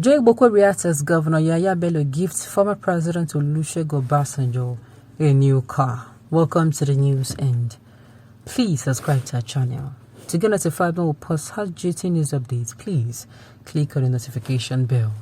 Joe Boko reacts as Governor Yahaha Bello gifts former President Olusegun Obasanjo a new car. Welcome to the news and please subscribe to our channel. To get notified when we post hot duty news updates, please click on the notification bell.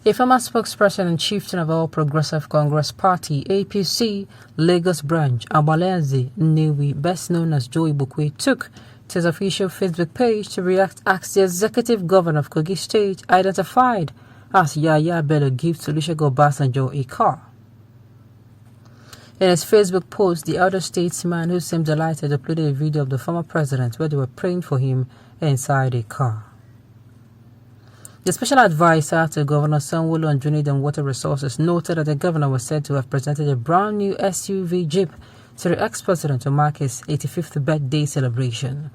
A former spokesperson and chieftain of All Progressive Congress Party APC Lagos branch, Abalenze Nnewi, best known as Joe Boko, took to his official Facebook page to react as the executive governor of Kogi State identified as Yahaha Bello gives Olusegun Obasanjo a car. In his Facebook post, the elder statesman, who seemed delighted, uploaded a video of the former president where they were praying for him inside a car. The special advisor to Governor Sanwo-Olu on Trade and Water Resources noted that the governor was said to have presented a brand new SUV Jeep to the ex-president to mark his 85th birthday celebration.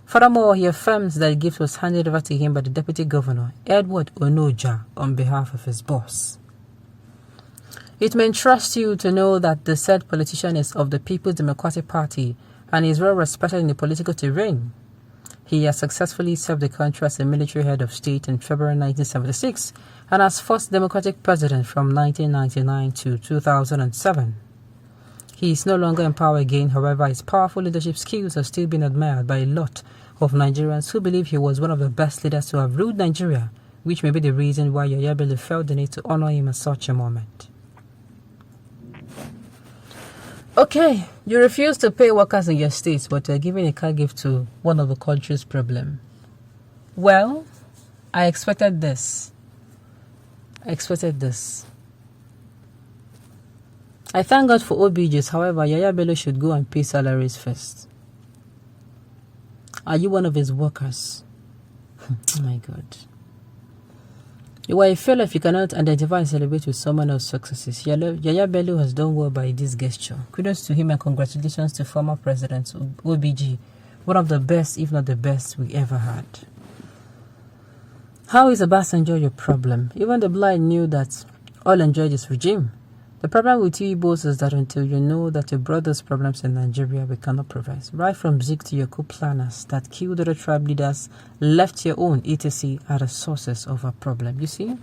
Furthermore, he affirms that the gift was handed over to him by the deputy governor, Edward Onoja, on behalf of his boss. It may interest you to know that the said politician is of the People's Democratic Party and is well respected in the political terrain. He has successfully served the country as a military head of state in February 1976 and as first Democratic president from 1999 to 2007. He is no longer in power again, however, his powerful leadership skills are still being admired by a lot of Nigerians who believe he was one of the best leaders to have ruled Nigeria, which may be the reason why Yahaha Bello felt the need to honor him at such a moment. Okay, you refuse to pay workers in your state, but you're giving a car gift to one of the country's problem. Well, I expected this. I thank God for OBJs, however, Yahaha Bello should go and pay salaries first. Are you one of his workers? Oh my God. You are a failure if you cannot identify and celebrate with someone else's successes. Yahaha Bello has done well by this gesture. Kudos to him and congratulations to former President OBJ, one of the best, if not the best, we ever had. How is Obasanjo your problem? Even the blind knew that all enjoyed this regime. The problem with you Igbos is that until you know that your brother's problems in Nigeria, we cannot progress. Right from Zik to your coup planners that killed other tribe leaders, left your own, etc. are the sources of our problem. You see?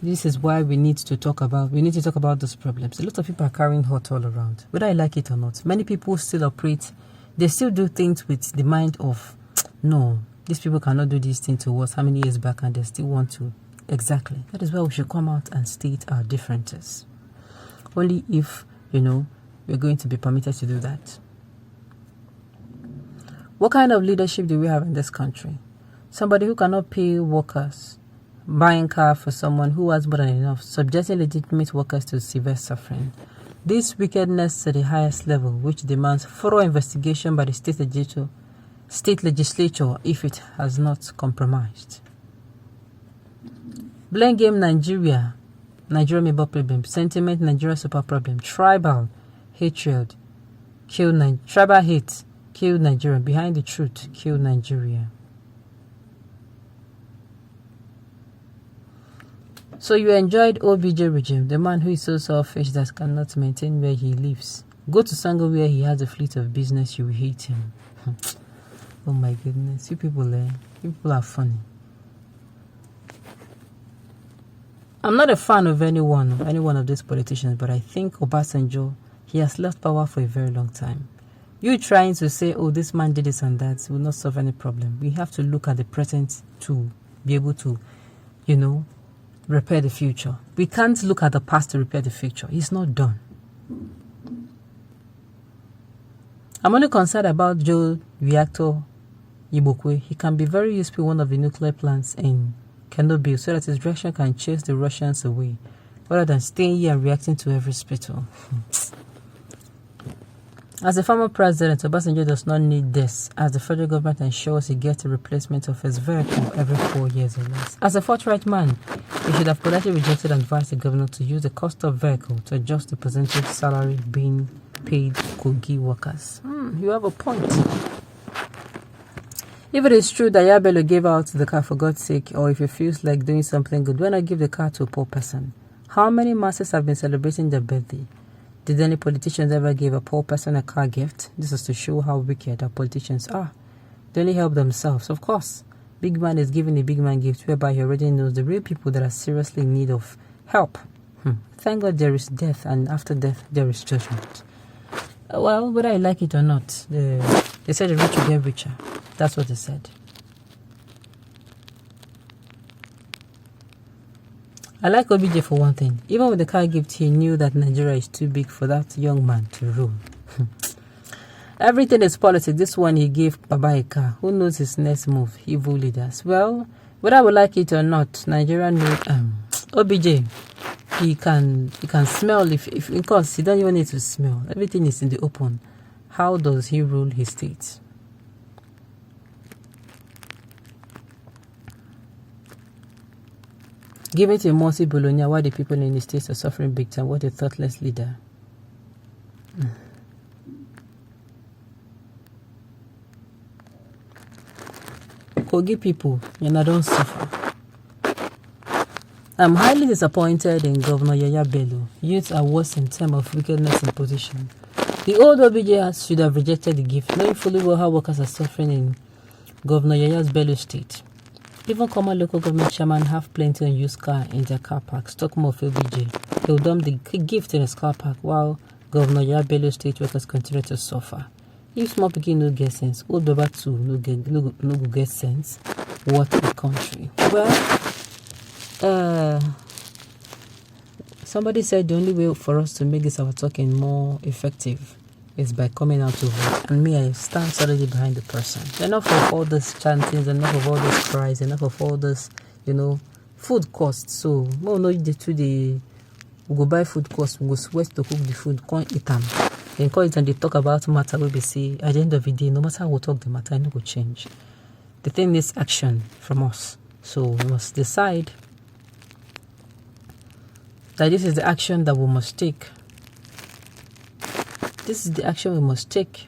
This is why we need to talk about those problems. A lot of people are carrying hot all around, whether I like it or not. Many people still operate, they still do things with the mind of, no, these people cannot do this thing to us how many years back, and they still want to. Exactly. That is why we should come out and state our differences. Only if, we're going to be permitted to do that. What kind of leadership do we have in this country? Somebody who cannot pay workers, buying car for someone who has more than enough, subjecting legitimate workers to severe suffering. This wickedness at the highest level, which demands thorough investigation by the state legislature if it has not compromised. Blame game Nigeria major problem, sentiment Nigeria super problem, tribal hatred, tribal hate, kill Nigeria, behind the truth, kill Nigeria. So you enjoyed OBJ regime, the man who is so selfish that cannot maintain where he lives. Go to Sango where he has a fleet of business, you will hate him. Oh my goodness, you people are funny. I'm not a fan of any one of these politicians, but I think Obasanjo, he has left power for a very long time. You trying to say, oh, this man did this and that, will not solve any problem. We have to look at the present to be able to, repair the future. We can't look at the past to repair the future. It's not done. I'm only concerned about Joe Reactor Ibokwe. He can be very useful one of the nuclear plants in Kenobi so that his direction can chase the Russians away, rather than staying here and reacting to every spittle. As a former president, Obasanjo does not need this, as the federal government ensures he gets a replacement of his vehicle every 4 years or less. As a forthright man, he should have politely rejected and advised the governor to use the cost of vehicle to adjust the percentage salary being paid Kogi workers. You have a point. If it is true that Yahaha Bello gave out the car for God's sake, or if he feels like doing something good, why not give the car to a poor person? How many masses have been celebrating their birthday? Did any politicians ever give a poor person a car gift? This is to show how wicked our politicians are. They only help themselves. Of course, Big man is giving a big man gift, whereby he already knows the real people that are seriously in need of help. Thank God there is death, and after death there is judgment. Well, whether I like it or not, they said the rich will get richer. That's what they said. I like OBJ for one thing. Even with the car gift, he knew that Nigeria is too big for that young man to rule. Everything is politics. This one he gave Baba a car. Who knows his next move? Evil leaders. Well, whether I would like it or not, Nigeria knew OBJ. He can smell if because he don't even need to smell. Everything is in the open. How does he rule his state? Given to Morsi Bologna, why the people in the states are suffering big time. What a thoughtless leader. Kogi people, and I don't suffer. I'm highly disappointed in Governor Yahaha Bello. Youths are worse in terms of wickedness in position. The old OBJ should have rejected the gift, knowing fully well how workers are suffering in Governor Yahaha's Bello state. Even common local government chairman have plenty unused car in their car park. Stock more of OBJ. They will dump the gift in his car park while Governor Yahaha Bello state workers continue to suffer. If small people no get sense, old Baba too no get sense. What a country. Well, somebody said the only way for us to make this our talking more effective is by coming out to vote. And me, I stand solidly behind the person. Enough of all this chantings, enough of all this cries, enough of all this, food costs. So, we go buy food costs, we go sweat to cook the food, can't eat them. Then call it and they talk about matter we be see. At the end of the day, no matter how we talk, the matter no go change. The thing needs action from us. So we must decide that this is the action that we must take. This is the action we must take.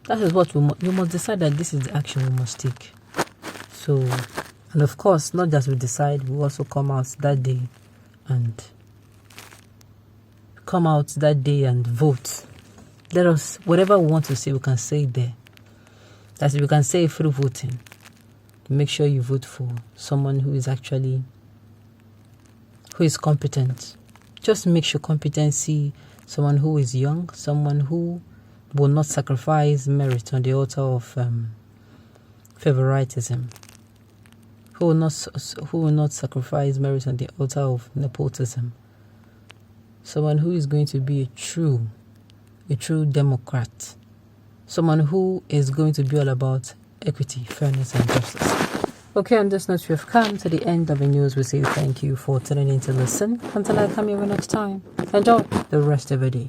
That is what we must decide that this is the action we must take. So, and of course, not just we decide, we also come out that day and vote. Let us, whatever we want to say, we can say it there. That's it, we can say it through voting. Make sure you vote for someone who is competent. Just make sure competency, someone who is young, someone who will not sacrifice merit on the altar of favoritism, who will not sacrifice merit on the altar of nepotism. Someone who is going to be a true Democrat. Someone who is going to be all about equity, fairness, and justice. Okay, on this note, we have come to the end of the news. We say thank you for tuning in to listen. Until I come here next time, enjoy the rest of the day.